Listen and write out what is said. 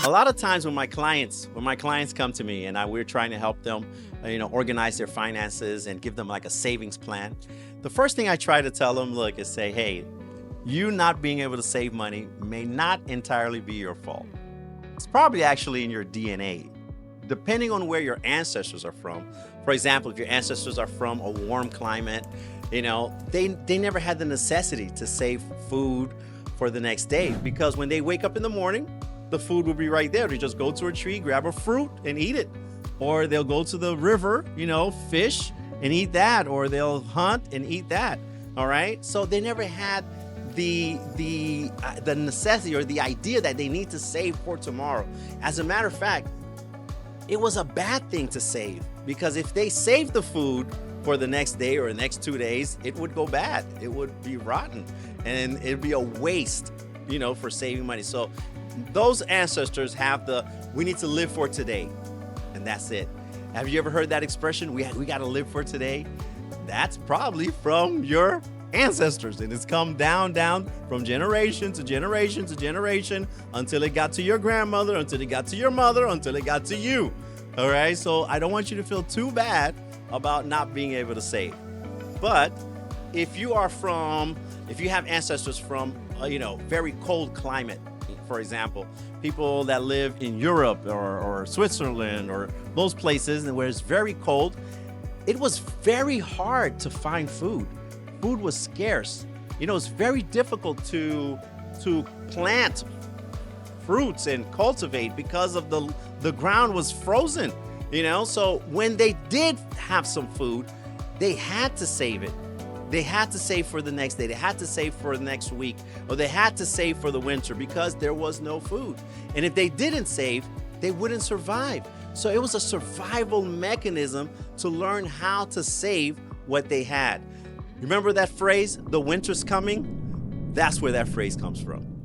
A lot of times when my clients come to me and we're trying to help them, organize their finances and give them like a savings plan, the first thing I try to tell them, look, is say, hey, you not being able to save money may not entirely be your fault. It's probably actually in your DNA. Depending on where your ancestors are from. For example, if your ancestors are from a warm climate, they never had the necessity to save food for the next day, because when they wake up in the morning, the food will be right there. They just go to a tree, grab a fruit and eat it. Or they'll go to the river, fish and eat that, or they'll hunt and eat that. All right? So they never had the necessity or the idea that they need to save for tomorrow. As a matter of fact, it was a bad thing to save, because if they saved the food for the next day or the next 2 days, it would go bad. It would be rotten and it'd be a waste, for saving money. So those ancestors have we need to live for today, and that's it. Have you ever heard that expression? We got to live for today. That's probably from your ancestors, and it's come down from generation to generation to generation until it got to your grandmother, until it got to your mother, until it got to you. All right, so I don't want you to feel too bad about not being able to save. But if you have ancestors from very cold climate, for example, people that live in Europe or Switzerland or those places where it's very cold, it was very hard to find food. Food was scarce. It's very difficult to plant fruits and cultivate because of the ground was frozen. So when they did have some food, they had to save it. They had to save for the next day. They had to save for the next week, or they had to save for the winter because there was no food. And if they didn't save, they wouldn't survive. So it was a survival mechanism to learn how to save what they had. Remember that phrase, the winter's coming? That's where that phrase comes from.